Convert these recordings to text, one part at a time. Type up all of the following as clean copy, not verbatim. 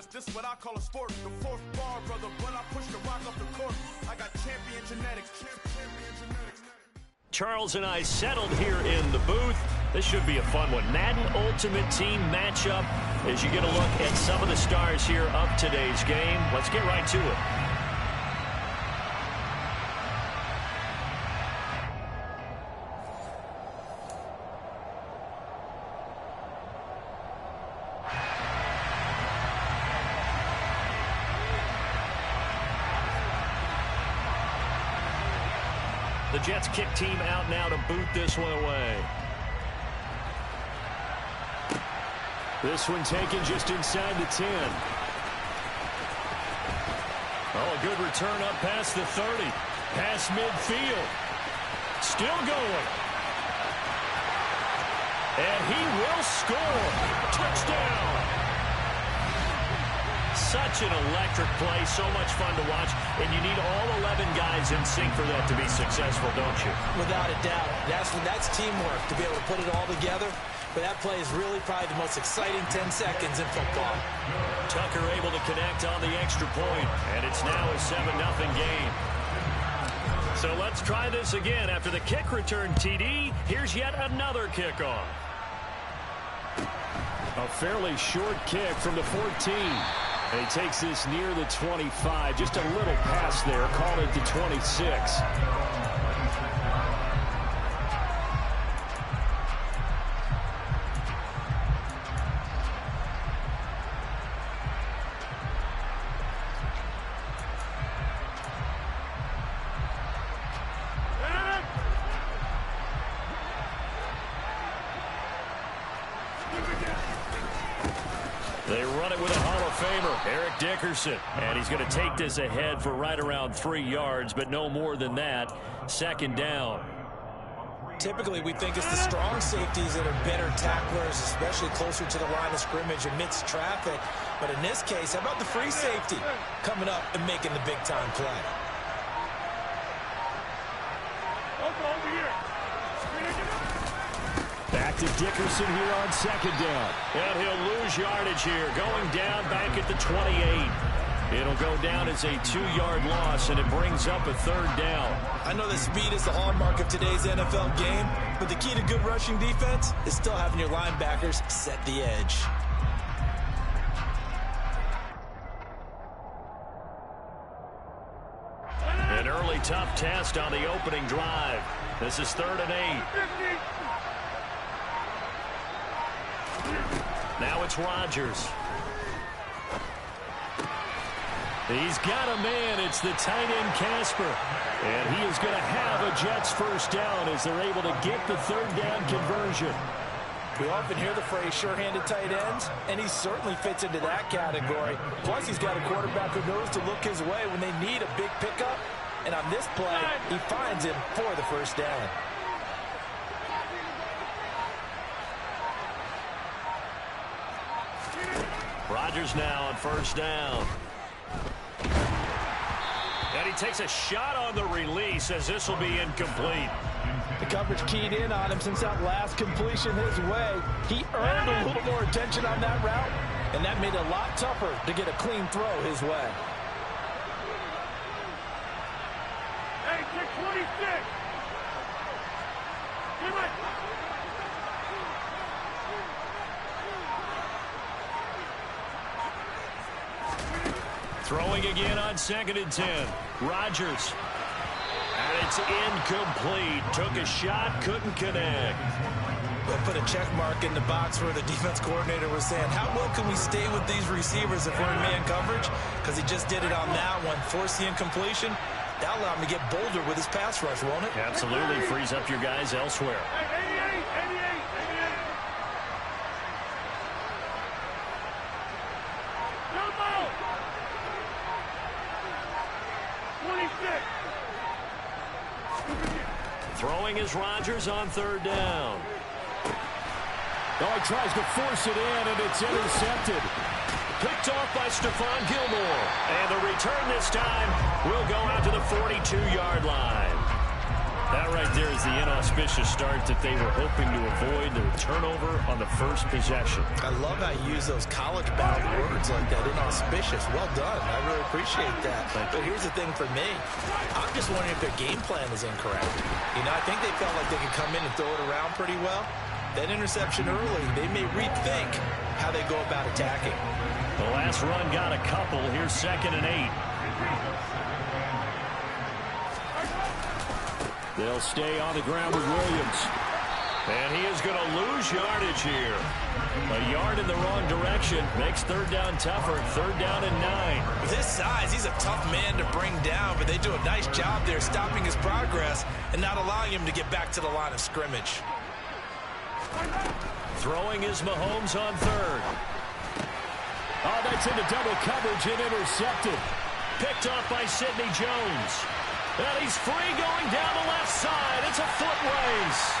This is what I call a sport. The fourth bar, brother, but I push the rock up the court. I got champion genetics. Charles and I settled here in the booth. This should be a fun one. Madden Ultimate Team matchup as you get a look at some of the stars here of today's game. Let's get right to it. The Jets kick team out now to boot this one away. This one taken just inside the 10. Oh, a good return up past the 30. Past midfield. Still going. And he will score. Touchdown. Such an electric play, so much fun to watch, and you need all 11 guys in sync for that to be successful, don't you? Without a doubt. That's teamwork to be able to put it all together, but that play is really probably the most exciting 10 seconds in football. Tucker able to connect on the extra point, and it's now a 7-0 game. So let's try this again. After the kick return TD, here's yet another kickoff. A fairly short kick from the 14. And he takes this near the 25. Just a little pass there. Call it the 26. They run it with a Hall of Famer, Eric Dickerson. And he's going to take this ahead for right around 3 yards, but no more than that. Second down. Typically, we think it's the strong safeties that are better tacklers, especially closer to the line of scrimmage amidst traffic. But in this case, how about the free safety coming up and making the big-time play? Back to Dickerson here on second down. And he'll lose yardage here. Going down back at the 28. It'll go down as a 2-yard loss, and it brings up a third down. I know that speed is the hallmark of today's NFL game, but the key to good rushing defense is still having your linebackers set the edge. An early tough test on the opening drive. This is 3rd and 8. Now it's Rodgers. He's got a man. It's the tight end, Casper. And he is going to have a Jets first down as they're able to get the third down conversion. We often hear the phrase sure-handed tight ends, and he certainly fits into that category. Plus, he's got a quarterback who knows to look his way when they need a big pickup. And on this play, he finds him for the first down. Rodgers now on first down. And he takes a shot on the release as this will be incomplete. The coverage keyed in on him since that last completion his way. He earned a little more attention on that route, and that made it a lot tougher to get a clean throw his way. Hey, 626. Come on. Throwing again on 2nd and 10. Rodgers. And it's incomplete. Took a shot, couldn't connect. They'll put a check mark in the box where the defense coordinator was saying, how well can we stay with these receivers if we're in man coverage? Because he just did it on that one. Force the incompletion. That'll allow him to get bolder with his pass rush, won't it? Absolutely. Frees up your guys elsewhere. Throwing is Rodgers on 3rd down. Oh, he tries to force it in, and it's intercepted. Picked off by Stephon Gilmore. And the return this time will go out to the 42-yard line. That right there is the inauspicious start that they were hoping to avoid, the turnover on the first possession. I love how you use those college-bound words like that, inauspicious. Well done. I really appreciate that. But here's the thing for me. I'm just wondering if their game plan is incorrect. You know, I think they felt like they could come in and throw it around pretty well. That interception early, they may rethink how they go about attacking. The last run got a couple. Here's 2nd and 8. They'll stay on the ground with Williams. And he is going to lose yardage here. A yard in the wrong direction makes 3rd down tougher. 3rd down and 9. With his size, he's a tough man to bring down, but they do a nice job there stopping his progress and not allowing him to get back to the line of scrimmage. Throwing is Mahomes on 3rd. Oh, that's into double coverage and intercepted. Picked off by Sidney Jones. And he's free going down the left side. It's a foot race.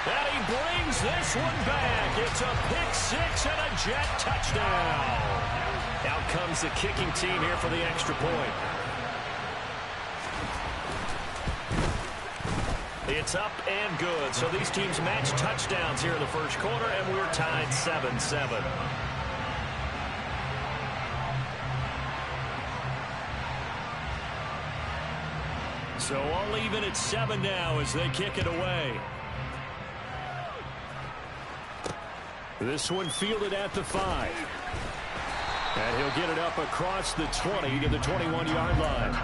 And he brings this one back. It's a pick 6 and a jet touchdown. Out comes the kicking team here for the extra point. It's up and good. So these teams match touchdowns here in the first quarter, and we're tied 7-7. So all even at 7 now as they kick it away. This one fielded at the 5. And he'll get it up across the 20 to the 21-yard line.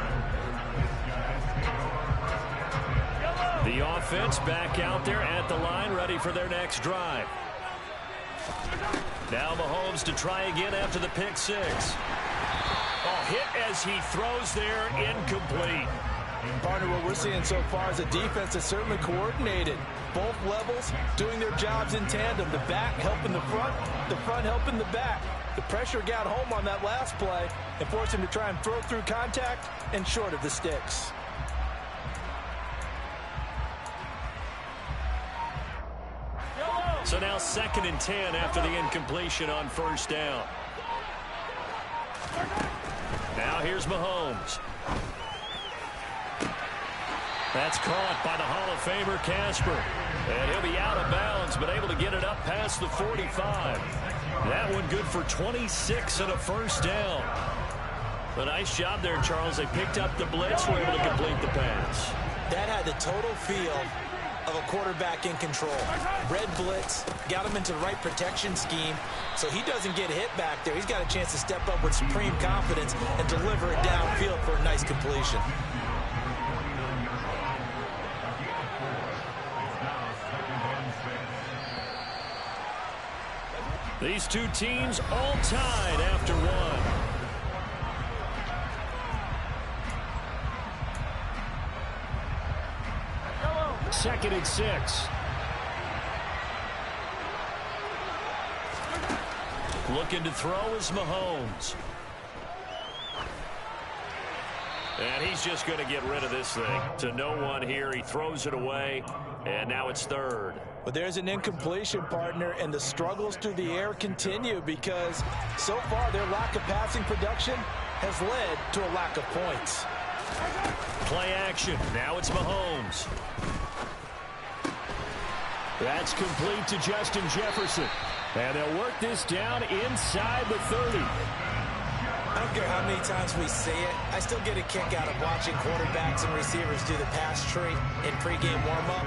The offense back out there at the line, ready for their next drive. Now Mahomes to try again after the pick 6. Oh, hit as he throws there, incomplete. Partner, what we're seeing so far is a defense that's certainly coordinated. Both levels doing their jobs in tandem. The back helping the front helping the back. The pressure got home on that last play and forced him to try and throw through contact and short of the sticks. So now 2nd and 10 after the incompletion on 1st down. Now here's Mahomes. That's caught by the Hall of Famer Casper. And he'll be out of bounds, but able to get it up past the 45. That one good for 26 and a 1st down. A nice job there, Charles. They picked up the blitz, were able to complete the pass. That had the total feel of a quarterback in control. Red blitz, got him into the right protection scheme, so he doesn't get hit back there. He's got a chance to step up with supreme confidence and deliver it downfield for a nice completion. These two teams all tied after one. Second and 6. Looking to throw is Mahomes. And he's just going to get rid of this thing. To no one here. He throws it away. And now it's 3rd. But there's an incompletion, partner, and the struggles through the air continue because so far their lack of passing production has led to a lack of points. Play action. Now it's Mahomes. That's complete to Justin Jefferson. And they'll work this down inside the 30. I don't care how many times we see it. I still get a kick out of watching quarterbacks and receivers do the pass tree in pregame warm-up.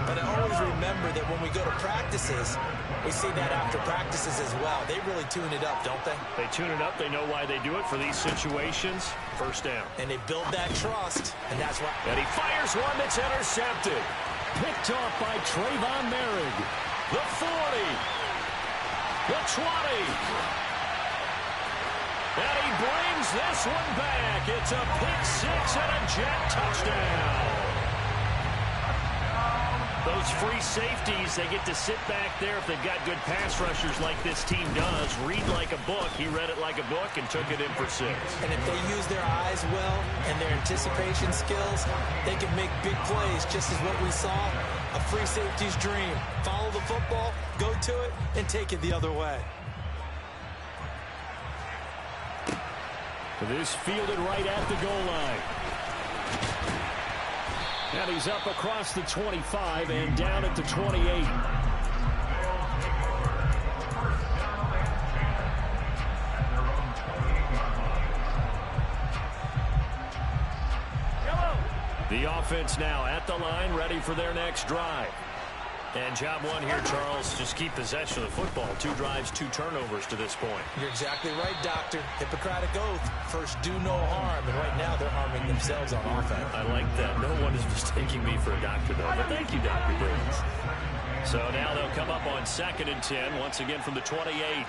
But I always remember that when we go to practices, we see that after practices as well. They really tune it up, don't they? They tune it up. They know why they do it for these situations. 1st down. And they build that trust, and that's why. And he fires one that's intercepted. Picked off by Trayvon Merrick. The 40. The 20. And he brings this one back. It's a pick 6 and a jet touchdown. Those free safeties, they get to sit back there if they've got good pass rushers like this team does. Read like a book. He read it like a book and took it in for 6. And if they use their eyes well and their anticipation skills, they can make big plays, just as what we saw. A free safety's dream. Follow the football, go to it, and take it the other way. This fielded right at the goal line. And he's up across the 25 and down at the 28. The offense now at the line, ready for their next drive. And job one here, Charles, just keep possession of the football. 2 drives, 2 turnovers to this point. You're exactly right, Doctor. Hippocratic oath. First, do no harm. And right now, they're harming themselves on offense. I like that. No one is mistaking me for a doctor, though. But thank you, Dr. Davis. So now they'll come up on 2nd and 10, once again from the 28.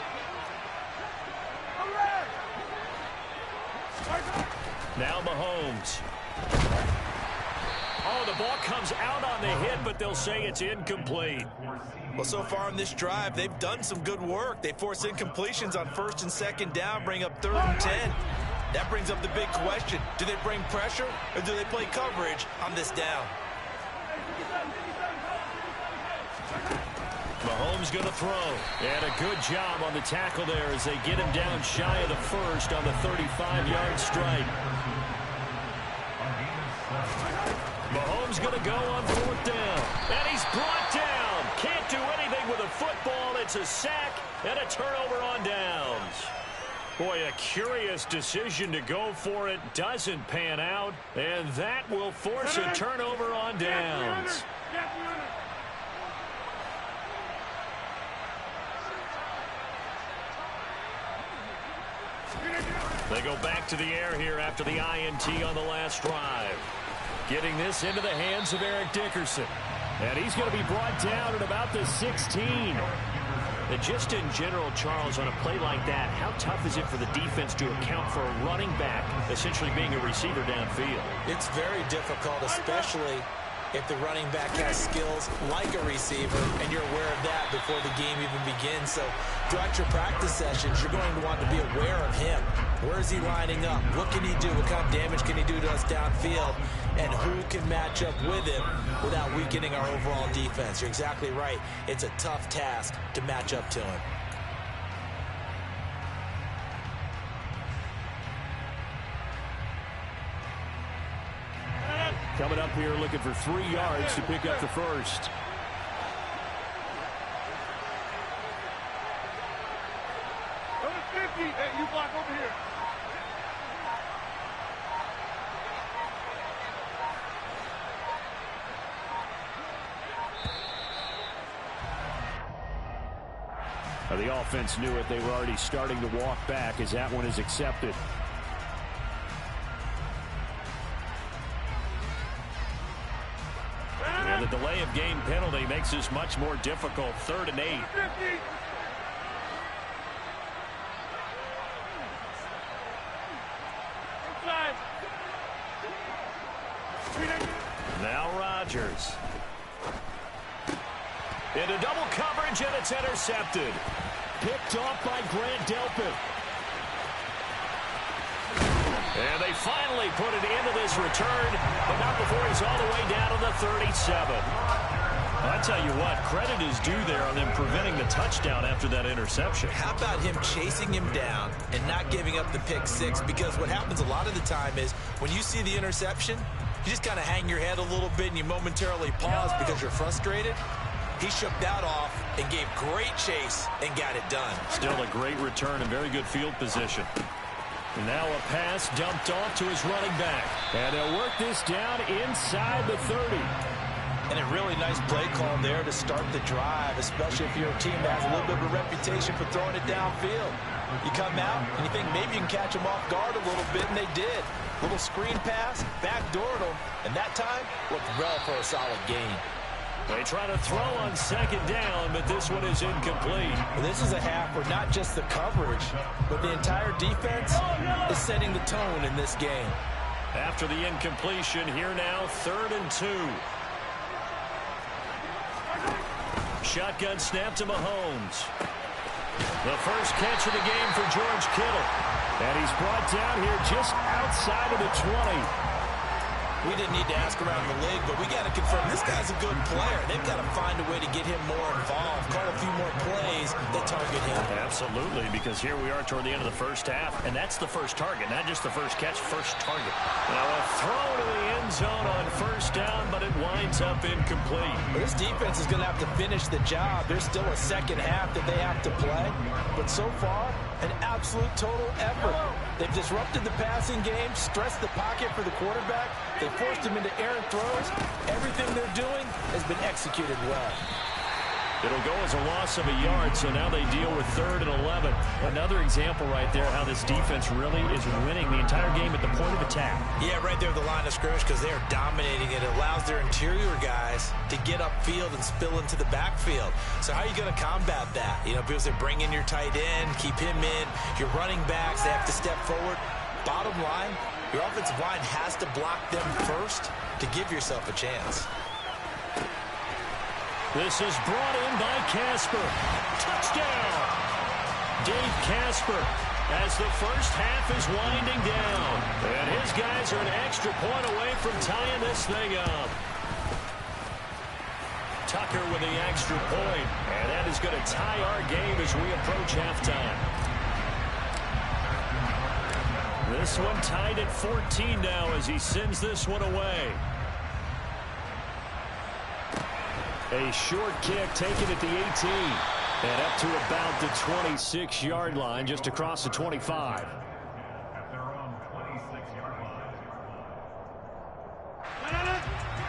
Now Mahomes. Oh, the ball comes out on the hit, but they'll say it's incomplete. Well, so far in this drive, they've done some good work. They force incompletions on 1st and 2nd down, bring up 3rd and 10. That brings up the big question. Do they bring pressure or do they play coverage on this down? Mahomes going to throw. And a good job on the tackle there as they get him down shy of the 1st on the 35-yard strike. Mahomes going to go on 4th down. And he's brought down. Can't do anything with a football. It's a sack and a turnover on downs. Boy, a curious decision to go for it. Doesn't pan out. And that will force a turnover on downs. They go back to the air here after the INT on the last drive. Getting this into the hands of Eric Dickerson. And he's going to be brought down at about the 16. And just in general, Charles, on a play like that, how tough is it for the defense to account for a running back essentially being a receiver downfield? It's very difficult, especially if the running back has skills like a receiver, and you're aware of that before the game even begins. So throughout your practice sessions, you're going to want to be aware of him. Where is he lining up? What can he do? What kind of damage can he do to us downfield? And who can match up with him without weakening our overall defense? You're exactly right. It's a tough task to match up to him. Coming up here looking for 3 yards to pick up the first. Number 50, hey, you block over here. Now the offense knew it. They were already starting to walk back as that one is accepted. And the delay of game penalty makes this much more difficult. 3rd and 8. Now Rodgers. Into double coverage, and it's intercepted. Picked off by Grant Delpit. And they finally put it into this return, but not before he's all the way down to the 37. I tell you what, credit is due there on them preventing the touchdown after that interception. How about him chasing him down and not giving up the pick 6? Because what happens a lot of the time is when you see the interception, you just kind of hang your head a little bit and you momentarily pause because you're frustrated. He shook that off and gave great chase and got it done. Still a great return and very good field position. And now a pass dumped off to his running back. And he'll work this down inside the 30. And a really nice play call there to start the drive, especially if you're a team that has a little bit of a reputation for throwing it downfield. You come out and you think maybe you can catch them off guard a little bit, and they did. Little screen pass, backdoored them, and that time looked well for a solid gain. They try to throw on 2nd down, but this one is incomplete. Well, this is a half where not just the coverage, but the entire defense is setting the tone in this game. After the incompletion, here now, 3rd and 2. Shotgun snap to Mahomes. The first catch of the game for George Kittle. And he's brought down here just outside of the 20. We didn't need to ask around the league, but we got to confirm this guy's a good player. They've got to find a way to get him more involved, call a few more plays that target him. Absolutely, because here we are toward the end of the first half, and that's the first target, not just the first catch, first target. Now a throw to the end zone on first down, but it winds up incomplete. This defense is going to have to finish the job. There's still a second half that they have to play, but so far, an absolute total effort. They've disrupted the passing game, stressed the pocket for the quarterback. They forced him into errant throws. Everything they're doing has been executed well. It'll go as a loss of a yard, so now they deal with 3rd and 11. Another example right there how this defense really is winning the entire game at the point of attack. Yeah, right there at the line of scrimmage because they're dominating it. It allows their interior guys to get upfield and spill into the backfield. So how are you going to combat that? You know, because they bring in your tight end, keep him in. Your running backs, they have to step forward. Bottom line, your offensive line has to block them first to give yourself a chance. This is brought in by Casper. Touchdown! Dave Casper as the first half is winding down. And his guys are an extra point away from tying this thing up. Tucker with the extra point. And that is going to tie our game as we approach halftime. This one tied at 14 now as he sends this one away. A short kick taken at the 18. And up to about the 26-yard line, just across the 25.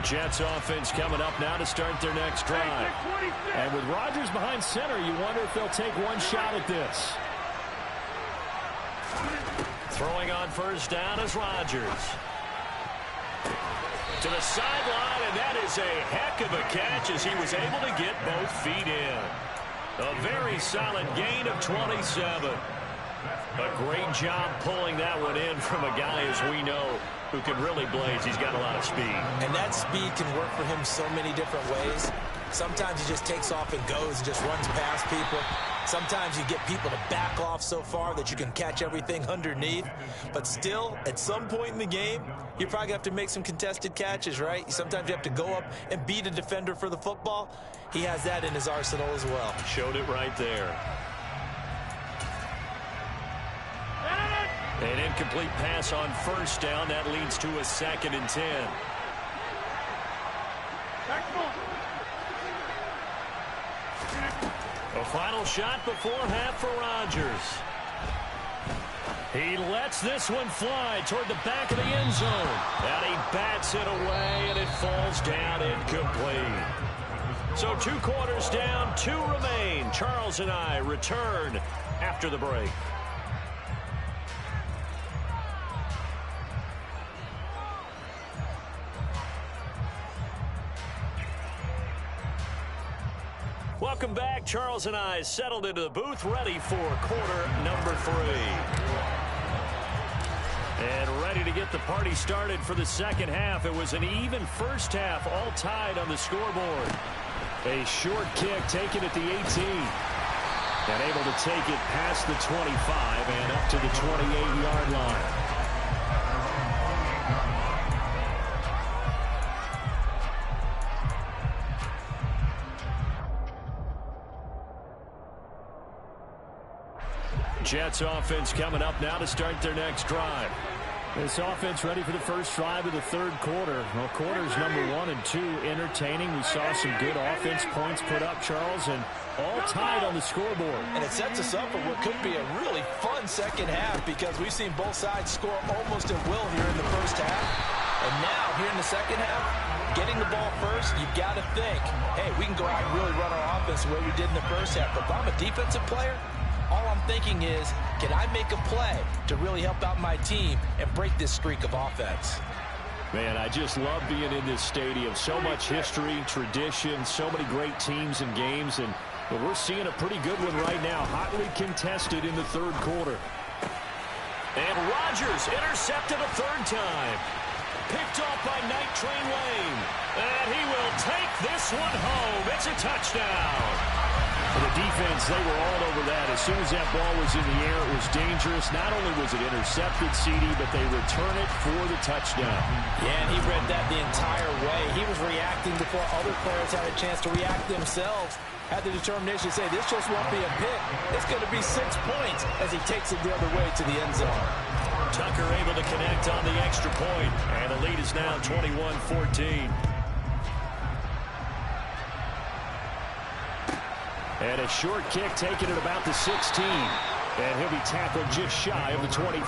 Jets offense coming up now to start their next drive. And with Rodgers behind center, you wonder if they'll take one shot at this. Throwing on first down is Rodgers. To the sideline, and that is a heck of a catch as he was able to get both feet in. A very solid gain of 27. A great job pulling that one in from a guy, as we know, who can really blaze. He's got a lot of speed. And that speed can work for him so many different ways. Sometimes he just takes off and goes and just runs past people. Sometimes you get people to back off so far that you can catch everything underneath. But still, at some point in the game, you're probably going to have to make some contested catches, right? Sometimes you have to go up and beat a defender for the football. He has that in his arsenal as well. Showed it right there. An incomplete pass on first down. That leads to a 2nd and 10. A final shot before half for Rodgers. He lets this one fly toward the back of the end zone. And he bats it away, and it falls down incomplete. So 2 quarters down, 2 remain. Charles and I return after the break. Welcome back. Charles and I settled into the booth, ready for quarter number 3. And ready to get the party started for the second half. It was an even first half, all tied on the scoreboard. A short kick taken at the 18. And able to take it past the 25 and up to the 28-yard line. Jets offense coming up now to start their next drive. This offense ready for the first drive of the 3rd quarter. Well, quarters number 1 and 2 entertaining. We saw some good offense points put up, Charles, and all tied on the scoreboard. And it sets us up for what could be a really fun second half because we've seen both sides score almost at will here in the first half. And now, here in the second half, getting the ball first, you've got to think, hey, we can go out and really run our offense the way we did in the first half. But if I'm a defensive player, all I'm thinking is, can I make a play to really help out my team and break this streak of offense? Man, I just love being in this stadium. So much history, tradition, so many great teams and games. And we're seeing a pretty good one right now, hotly contested in the 3rd quarter. And Rodgers intercepted a 3rd time. Picked off by Night Train Lane. And he will take this one home. It's a touchdown. For the defense, they were all over that. As soon as that ball was in the air, it was dangerous. Not only was it intercepted, CD, but they return it for the touchdown. Yeah, and he read that the entire way. He was reacting before other players had a chance to react themselves. Had the determination to say, this just won't be a pick. It's going to be 6 points as he takes it the other way to the end zone. Tucker able to connect on the extra point, and the lead is now 21-14. And a short kick taken at about the 16. And he'll be tackled just shy of the 25.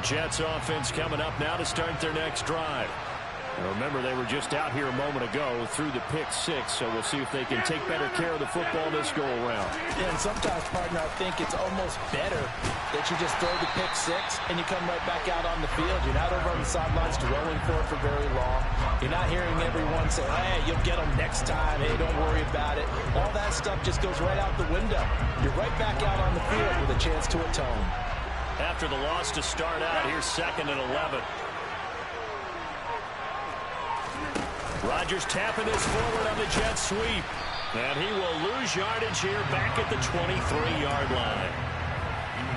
Jets offense coming up now to start their next drive. Remember, they were just out here a moment ago through the pick-6, so we'll see if they can take better care of the football this go-around. Yeah, and sometimes, partner, I think it's almost better that you just throw the pick-6 and you come right back out on the field. You're not over on the sidelines dwelling for it for very long. You're not hearing everyone say, hey, you'll get them next time. Hey, don't worry about it. All that stuff just goes right out the window. You're right back out on the field with a chance to atone. After the loss to start out, here's 2nd and 11. Rodgers tapping this forward on the jet sweep. And he will lose yardage here back at the 23-yard line.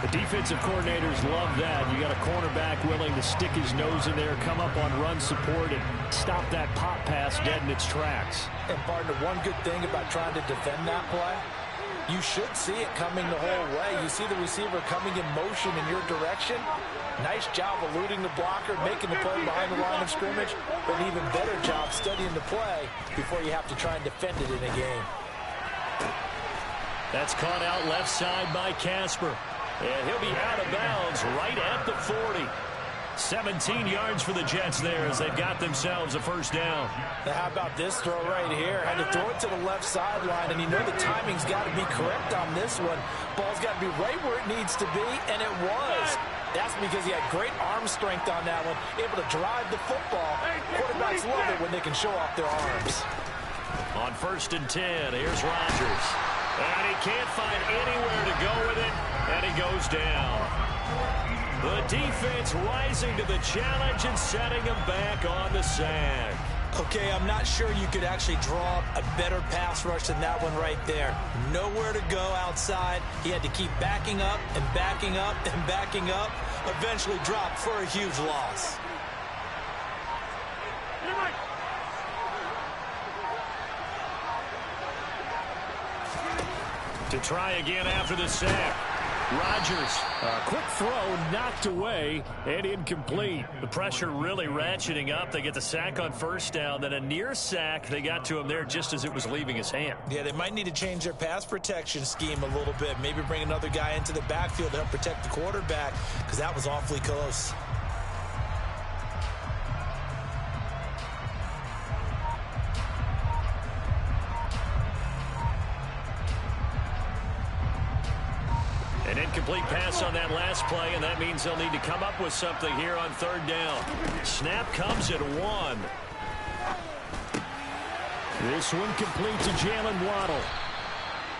The defensive coordinators love that. You got a cornerback willing to stick his nose in there, come up on run support, and stop that pop pass dead in its tracks. And, partner, one good thing about trying to defend that play, you should see it coming the whole way. You see the receiver coming in motion in your direction. Nice job eluding the blocker, making the play behind the line of scrimmage, but an even better job studying the play before you have to try and defend it in a game. That's caught out left side by Casper. And he'll be out of bounds right at the 40. 17 yards for the Jets there as they've got themselves a first down. Now how about this throw right here? Had to throw it to the left sideline, and you know the timing's got to be correct on this one. Ball's got to be right where it needs to be, and it was. That's because he had great arm strength on that one, able to drive the football. Quarterbacks love it when they can show off their arms. On 1st and 10, here's Rodgers. And he can't find anywhere to go with it, and he goes down. The defense rising to the challenge and setting him back on the sack. Okay, I'm not sure you could actually draw a better pass rush than that one right there. Nowhere to go outside. He had to keep backing up and backing up and backing up. Eventually dropped for a huge loss. To try again after the sack. Rodgers, a quick throw knocked away and incomplete. The pressure really ratcheting up. They get the sack on 1st down, then a near sack. They got to him there just as it was leaving his hand. Yeah, they might need to change their pass protection scheme a little bit. Maybe bring another guy into the backfield to help protect the quarterback, because that was awfully close. An incomplete pass on that last play, and that means they'll need to come up with something here on 3rd down. Snap comes at 1. This one complete to Jalen Waddle.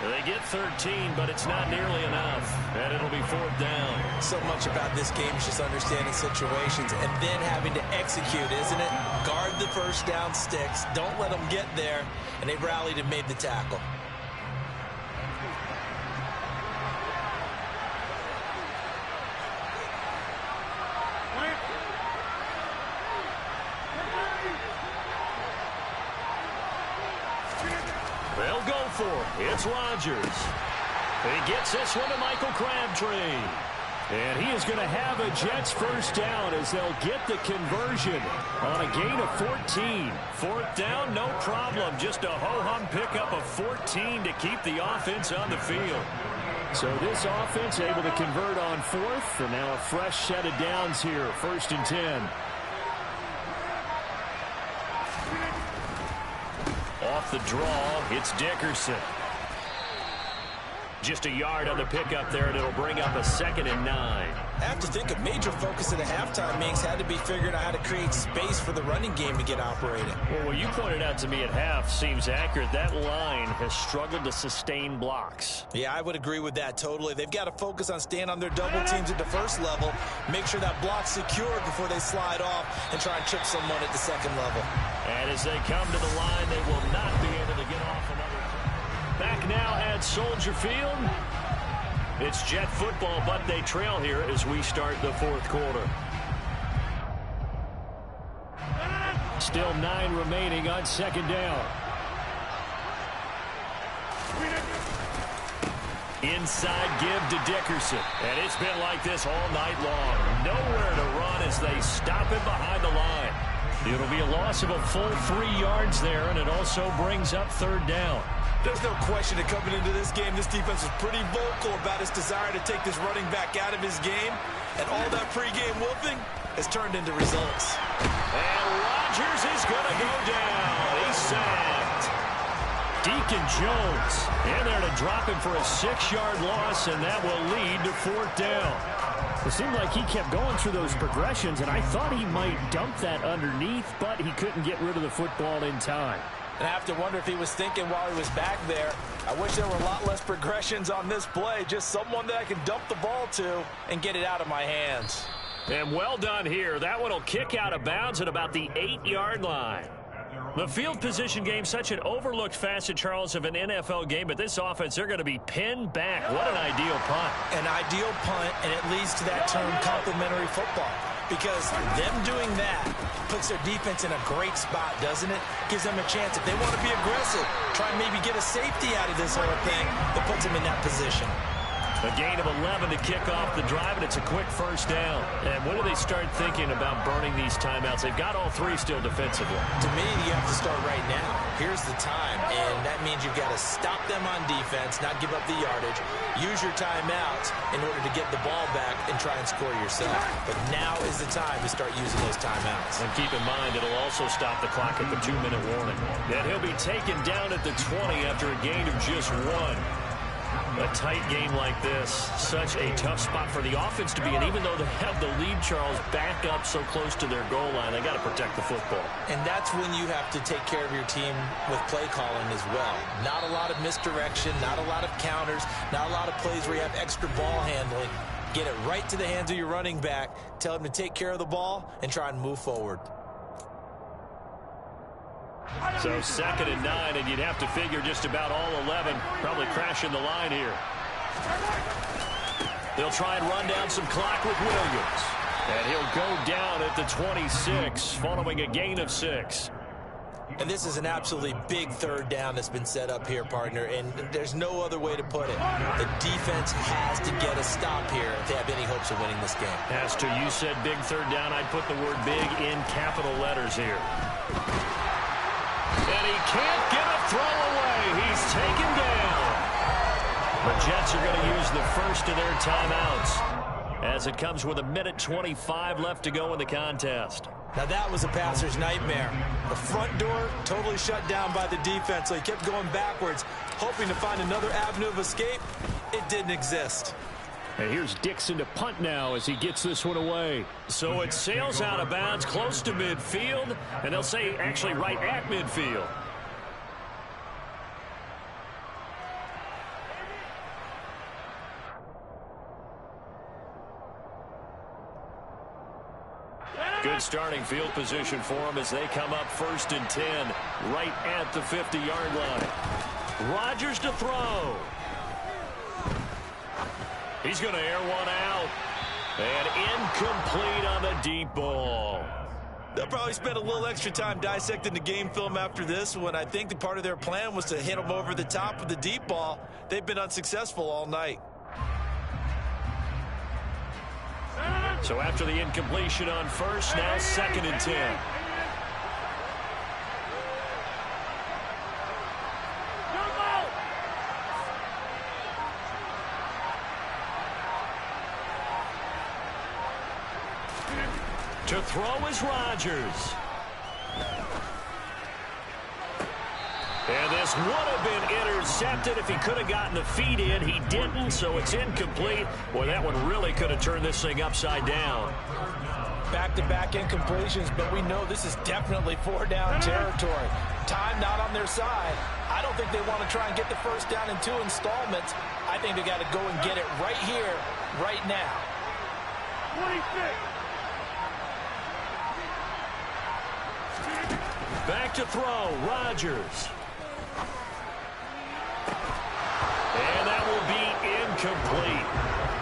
They get 13, but it's not nearly enough, and it'll be 4th down. So much about this game is just understanding situations and then having to execute, isn't it? Guard the 1st down sticks. Don't let them get there, and they rallied and made the tackle. They'll go for it. It's Rodgers. He gets this one to Michael Crabtree. And he is going to have a Jets 1st down as they'll get the conversion on a gain of 14. 4th down, no problem. Just a ho-hum pickup of 14 to keep the offense on the field. So this offense able to convert on 4th, and now a fresh set of downs here, 1st and 10. Off the draw, it's Dickerson. Just a yard on the pickup there, and it'll bring up a 2nd and 9. I have to think a major focus at the halftime meetings had to be figuring out how to create space for the running game to get operating. Well, what you pointed out to me at half seems accurate. That line has struggled to sustain blocks. Yeah, I would agree with that totally. They've got to focus on staying on their double teams at the first level, make sure that block's secured before they slide off and try and chip someone at the second level. And as they come to the line, they will not be able to get off another. Back now at Soldier Field. It's Jet football, but they trail here as we start the 4th quarter. Still 9 remaining on 2nd down. Inside give to Dickerson. And it's been like this all night long. Nowhere to run as they stop him behind the line. It'll be a loss of a full 3 yards there, and it also brings up 3rd down. There's no question that coming into this game, this defense was pretty vocal about its desire to take this running back out of his game. And all that pregame whooping has turned into results. And Rodgers is going to go down. He's sacked. Deacon Jones in there to drop him for a 6-yard loss, and that will lead to 4th down. It seemed like he kept going through those progressions, and I thought he might dump that underneath, but he couldn't get rid of the football in time. And I have to wonder if he was thinking while he was back there, I wish there were a lot less progressions on this play, just someone that I can dump the ball to and get it out of my hands. And well done here. That one will kick out of bounds at about the 8-yard line. The field position game, such an overlooked facet, Charles, of an NFL game, but this offense, they're going to be pinned back. What an ideal punt. An ideal punt, and it leads to that term complimentary football. Because them doing that puts their defense in a great spot, doesn't it? Gives them a chance. If they want to be aggressive, try and maybe get a safety out of this whole thing, that puts them in that position. A gain of 11 to kick off the drive, and it's a quick 1st down. And when do they start thinking about burning these timeouts? They've got all 3 still defensively. To me, you have to start right now. Here's the time, and that means you've got to stop them on defense, not give up the yardage, use your timeouts in order to get the ball back and try and score yourself. But now is the time to start using those timeouts. And keep in mind, it'll also stop the clock at the 2-minute warning. And he'll be taken down at the 20 after a gain of just 1. A tight game like this, such a tough spot for the offense to be in. Even though they have the lead, Charles, back up so close to their goal line, they got to protect the football. And that's when you have to take care of your team with play calling as well. Not a lot of misdirection, not a lot of counters, not a lot of plays where you have extra ball handling. Get it right to the hands of your running back, tell him to take care of the ball, and try and move forward. So 2nd and 9, and you'd have to figure just about all 11 probably crashing the line here. They'll try and run down some clock with Williams. And he'll go down at the 26 following a gain of 6. And this is an absolutely big 3rd down that's been set up here, partner, and there's no other way to put it. The defense has to get a stop here if they have any hopes of winning this game. As to you said big 3rd down, I'd put the word big in capital letters here. And he can't get a throw away. He's taken down. The Jets are going to use the first of their timeouts as it comes with 1:25 left to go in the contest. Now that was a passer's nightmare. The front door totally shut down by the defense, so he kept going backwards, hoping to find another avenue of escape. It didn't exist. And here's Dixon to punt now as he gets this one away. So it sails out of bounds close to midfield, and they'll say actually right at midfield. Good starting field position for them as they come up 1st and 10 right at the 50-yard line. Rodgers to throw. He's going to air one out. And incomplete on the deep ball. They'll probably spend a little extra time dissecting the game film after this when I think the part of their plan was to hit them over the top with the deep ball. They've been unsuccessful all night. So after the incompletion on 1st, now 2nd and 10. To throw is Rodgers. And this would have been intercepted if he could have gotten the feet in. He didn't, so it's incomplete. Boy, that one really could have turned this thing upside down. Back-to-back incompletions, but we know this is definitely four-down territory. Time not on their side. I don't think they want to try and get the first down in 2 installments. I think they got to go and get it right here, right now. 26. Back to throw, Rodgers. And that will be incomplete.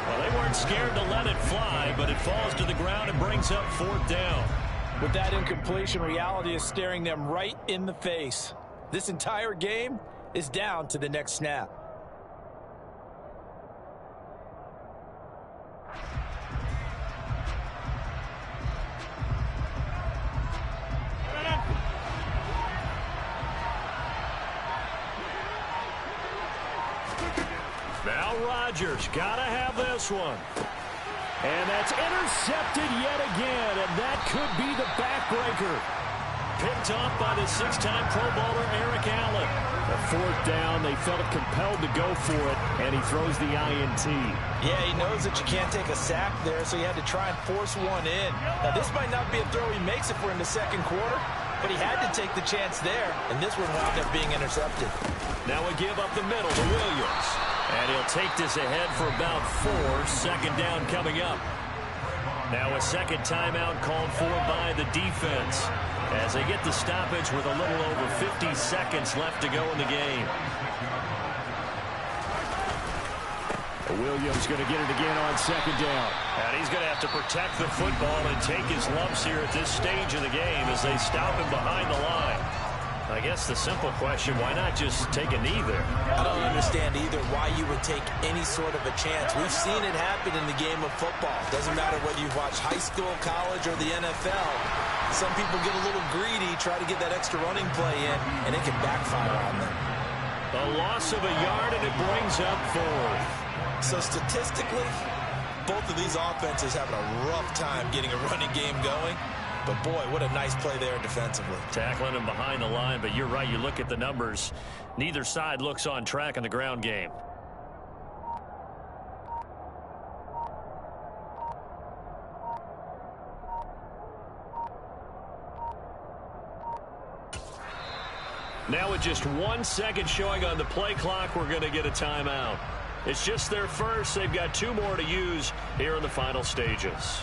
Well, they weren't scared to let it fly, but it falls to the ground and brings up 4th down. With that incompletion, reality is staring them right in the face. This entire game is down to the next snap. Now Rodgers, gotta have this one. And that's intercepted yet again, and that could be the backbreaker. Picked off by the 6-time Pro Bowler Eric Allen. A 4th down, they felt compelled to go for it, and he throws the INT. Yeah, he knows that you can't take a sack there, so he had to try and force one in. Now, this might not be a throw he makes if we're in the second quarter, but he had to take the chance there, and this one wound up being intercepted. Now we give up the middle to Williams. And he'll take this ahead for about 4. 2nd down coming up. Now a second timeout called for by the defense as they get the stoppage with a little over 50 seconds left to go in the game. Williams going to get it again on 2nd down. And he's going to have to protect the football and take his lumps here at this stage of the game as they stop him behind the line. I guess the simple question, why not just take a knee there? I don't understand either why you would take any sort of a chance. We've seen it happen in the game of football. Doesn't matter whether you've watched high school, college, or the NFL. Some people get a little greedy, try to get that extra running play in, and it can backfire on them. A loss of a yard, and it brings up 4th. So statistically, both of these offenses having a rough time getting a running game going. But, boy, what a nice play there defensively. Tackling him behind the line, but you're right. You look at the numbers. Neither side looks on track in the ground game. Now with just 1 second showing on the play clock, we're going to get a timeout. It's just their first. They've got 2 more to use here in the final stages.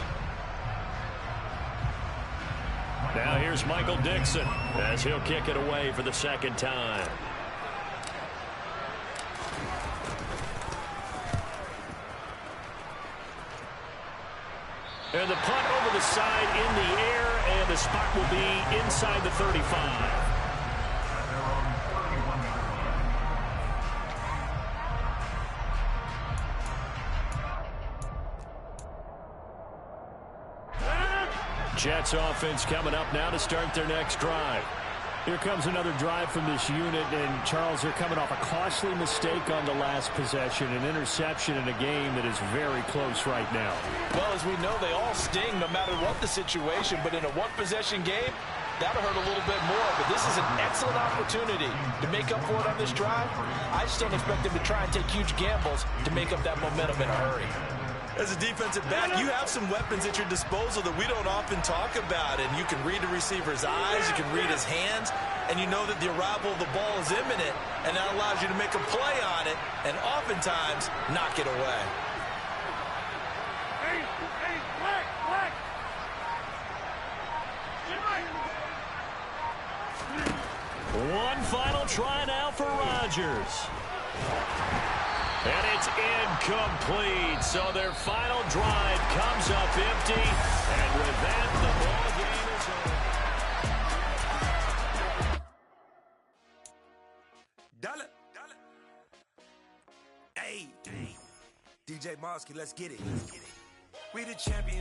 Now here's Michael Dixon as he'll kick it away for the 2nd time. And the punt over the side in the air, and the spot will be inside the 35. Jets offense coming up now to start their next drive. Here comes another drive from this unit, and Charles, they're coming off a costly mistake on the last possession, an interception in a game that is very close right now. Well, as we know, they all sting no matter what the situation, but in a one-possession game, that'll hurt a little bit more, but this is an excellent opportunity to make up for it on this drive. I just don't expect them to try and take huge gambles to make up that momentum in a hurry. As a defensive back, you have some weapons at your disposal that we don't often talk about, and you can read the receiver's eyes, you can read his hands, and you know that the arrival of the ball is imminent, and that allows you to make a play on it, and oftentimes knock it away. One final try now for Rodgers. And it's incomplete. So their final drive comes up empty. And with that, the ball game is over. Hey, DJ Mosky, let's get it. We the champion.